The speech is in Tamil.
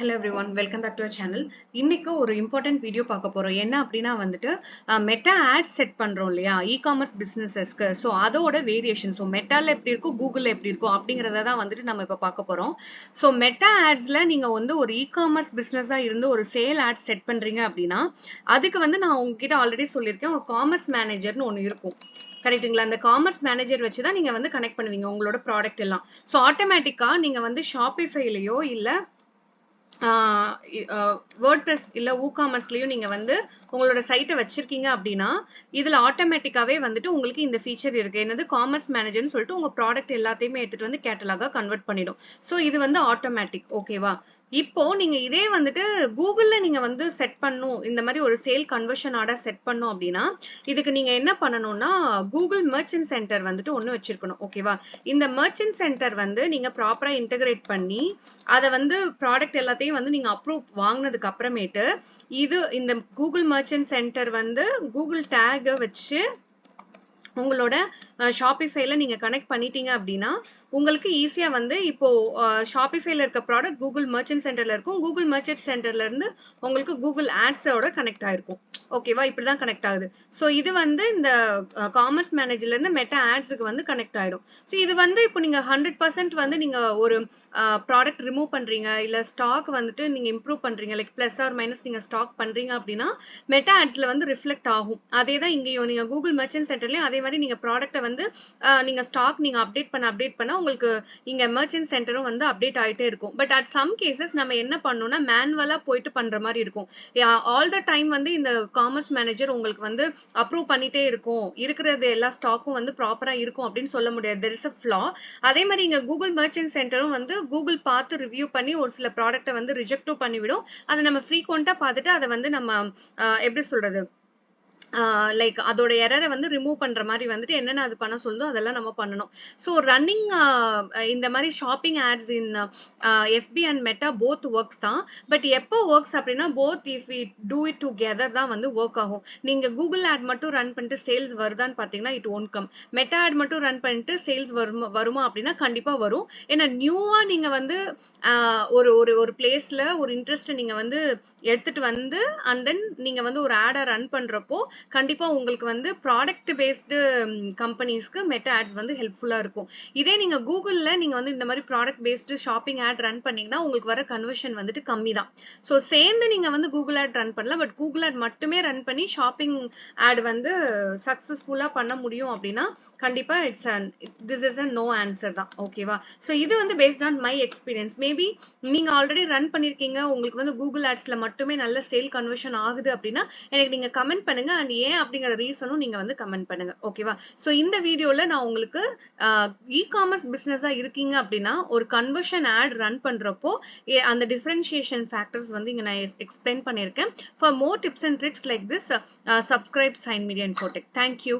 Hello everyone, welcome back to our channel. இன்னைக்கு ஒரு important video பார்க்க போறோம். என்ன அப்படின்னா வந்துட்டு மெட்டா ஆட்ஸ் செட் பண்றோம் இல்லையா இ-காமர்ஸ் பிசினஸஸ்க்கு. ஸோ அதோட வேரியேஷன். ஸோ மெட்டால எப்படி இருக்கும், கூகுள்ல எப்படி இருக்கும் அப்படிங்கிறத தான் வந்துட்டு நம்ம இப்போ பார்க்க போறோம். ஸோ மெட்டா ஆட்ஸ்ல நீங்க வந்து ஒரு இ-காமர்ஸ் பிசினஸா இருந்து ஒரு சேல் ஆட்ஸ் செட் பண்றீங்க அப்படின்னா அதுக்கு வந்து நான் உங்ககிட்ட ஆல்ரெடி சொல்லியிருக்கேன், ஒரு காமர்ஸ் மேனேஜர்னு ஒன்று இருக்கும். கரெக்ட்டுங்களா? அந்த காமர்ஸ் மேனேஜர் வச்சு தான் நீங்க வந்து கனெக்ட் பண்ணுவீங்க உங்களோட ப்ராடக்ட் எல்லாம். ஸோ ஆட்டோமேட்டிக்கா நீங்க வந்து ஷாப்பிஃபைலயோ இல்ல வேர்ட்பிரஸ் இல்ல WooCommerceலயும் நீங்க வந்து உங்களோட சைட்டை வச்சிருக்கீங்க அப்படின்னா இதுல ஆட்டோமேட்டிக்காவே வந்துட்டு உங்களுக்கு இந்த ஃபீச்சர் இருக்கு. என்னது, காமர்ஸ் மேனேஜர்னு சொல்லிட்டு உங்க ப்ராடக்ட் எல்லாத்தையுமே எடுத்துட்டு வந்து கேட்டலாகா கன்வெர்ட் பண்ணிடும். ஸோ இது வந்து ஆட்டோமேட்டிக். ஓகேவா? இப்போ நீங்க இதே வந்துட்டு கூகுள்ல நீங்க வந்து செட் பண்ணும், இந்த மாதிரி ஒரு சேல் கன்வர்ஷன் ஆர்டர் செட் பண்ணும் அப்படின்னா இதுக்கு நீங்க என்ன பண்ணணும்னா கூகுள் மெர்ச்சன்ட் சென்டர் வந்துட்டு ஒண்ணு வச்சிருக்கணும். ஓகேவா? இந்த மெர்ச்சன்ட் சென்டர் வந்து நீங்க ப்ராப்பரா இன்டகிரேட் பண்ணி அதை வந்து ப்ராடக்ட் எல்லாத்தையும் வந்து நீங்க அப்ரூவ் வாங்கினதுக்கு அப்புறமேட்டு இந்த கூகுள் மெர்ச்சன்ட் சென்டர் வந்து கூகுள் டேக் வச்சு உங்களோட ஷாப்பிஃபைல நீங்க கனெக்ட் பண்ணிட்டீங்க அப்படின்னா உங்களுக்கு ஈஸியா வந்து இப்போ ஷாப்பிஃபைல இருக்க ப்ராடக்ட் கூகுள் மெர்ச்சன்ட் சென்டர்ல இருக்கும். கூகுள் மெர்ச்சன்ட் சென்டர்ல இருந்து உங்களுக்கு கூகுள் ஆட்ஸோட கனெக்ட் ஆயிருக்கும். ஓகேவா? இப்படிதான் கனெக்ட் ஆகுது. ஸோ இது வந்து இந்த காமர்ஸ் மேனேஜர்ல இருந்து மெட்டா ஆட்ஸுக்கு வந்து கனெக்ட் ஆயிடும். ஸோ இது வந்து இப்போ நீங்க 100% வந்து நீங்க ஒரு ப்ராடக்ட் ரிமூவ் பண்றீங்க, இல்ல ஸ்டாக் வந்துட்டு நீங்க இம்ப்ரூவ் பண்றீங்க, லைக் பிளஸ் ஆர் மைனஸ் நீங்க ஸ்டாக் பண்றீங்க அப்படின்னா மெட்டா ஆட்ஸ்ல வந்து ரிஃப்ளெக்ட் ஆகும். அதே தான் இங்கேயும் நீங்க கூகுள் மெர்ச்சன்ட் சென்டர்லயும் அதே மாதிரி நீங்க ப்ராடக்ட்டை வந்து நீங்க ஸ்டாக் நீங்க அப்டேட் பண்ண உங்களுக்கு இங்க மெர்ச்சன்ட் சென்டரும் வந்து அப்டேட் ஆயிட்டே இருக்கும். பட் அட் சம் கேசஸ் நம்ம என்ன பண்ணணும்னா மேனுவலா போயிட்டு பண்ற மாதிரி இருக்கும். ஆல் த டைம் வந்து இந்த காமர்ஸ் மேனேஜர் உங்களுக்கு வந்து அப்ரூவ் பண்ணிட்டே இருக்கும், இருக்கிறது எல்லா ஸ்டாக்கும் வந்து ப்ராப்பரா இருக்கும் அப்படின்னு சொல்ல முடியாது. There is a flaw. அதே மாதிரி இங்க கூகுள் மெர்ச்சன்ட் சென்டரும் வந்து கூகுள் பார்த்து ரிவ்யூ பண்ணி ஒரு சில ப்ராடக்ட்டை வந்து ரிஜெக்டும் பண்ணிவிடும். அதை நம்ம ஃப்ரீக்வெண்டா பார்த்துட்டு அதை வந்து நம்ம எப்படி சொல்றது, லைக் அதோட எரரை வந்து ரிமூவ் பண்ற மாதிரி வந்துட்டு என்னென்ன அது பண்ண சொல்லுதோ அதெல்லாம் நம்ம பண்ணணும். ஸோ ரன்னிங் இந்த மாதிரி shopping ads in FB and Meta both works தான். பட் எப்போ ஒர்க்ஸ் அப்படின்னா both if we do it together தான் வந்து ஒர்க் ஆகும். நீங்க கூகுள் ஆட் மட்டும் ரன் பண்ணிட்டு சேல்ஸ் வருதான்னு பாத்தீங்கன்னா it won't come. Meta ad மட்டும் ரன் பண்ணிட்டு சேல்ஸ் வருமா அப்படின்னா கண்டிப்பா வரும். ஏன்னா நியூவா நீங்க வந்து ஒரு ஒரு ஒரு பிளேஸ்ல ஒரு இன்ட்ரெஸ்ட் நீங்க வந்து எடுத்துட்டு வந்து அண்ட் தென் நீங்க வந்து ஒரு ஆடை ரன் பண்றப்போ கண்டிப்பா உங்களுக்கு வந்து ப்ராடக்ட் பேஸ்டு கம்பெனிஸ்க்கு மெட்டா ஆட்ஸ் வந்து ஹெல்ப்ஃபுல்லா இருக்கும். இதே நீங்க கூகுள்ல நீங்க வந்து இந்த மாதிரி product based shopping ad run பண்ணீங்கன்னா உங்களுக்கு வர கன்வர்ஷன் வந்துட்டு கம்மி தான். ஸோ சேர்ந்து நீங்க வந்து கூகுள் ஆட் ரன் பண்ணலாம். பட் கூகுள் ஆட் மட்டுமே ரன் பண்ணி ஷாப்பிங் ஆட் வந்து சக்சஸ்ஃபுல்லா பண்ண முடியும் அப்படின்னா கண்டிப்பா this is a no answer தான். ஓகேவா? ஸோ இது வந்து based on my experience. Maybe நீங்க ஆல்ரெடி ரன் பண்ணிருக்கீங்க, உங்களுக்கு வந்து கூகுள் ஆட்ஸ்ல மட்டுமே நல்ல சேல் கன்வர்ஷன் ஆகுது அப்படின்னா எனக்கு நீங்க கமெண்ட் பண்ணுங்க. அண்ட் ஏன் அப்படிங்கிற ரீசனும் நீங்க வந்து கமெண்ட் பண்ணுங்க. ஓகேவா? சோ இந்த வீடியோல நான் உங்களுக்கு இ-காமர்ஸ் பிசினஸா இருக்கீங்க அப்படின்னா ஒரு கன்வர்ஷன் ஆட் ரன் பண்றப்போ அந்த டிஃபரன்ஷியேஷன் ஃபேக்டர்ஸ் வந்து இங்க நான் எக்ஸ்பிளைன் பண்ணிருக்கேன். For more tips and tricks like this, subscribe Sign Media Infotech. Thank you.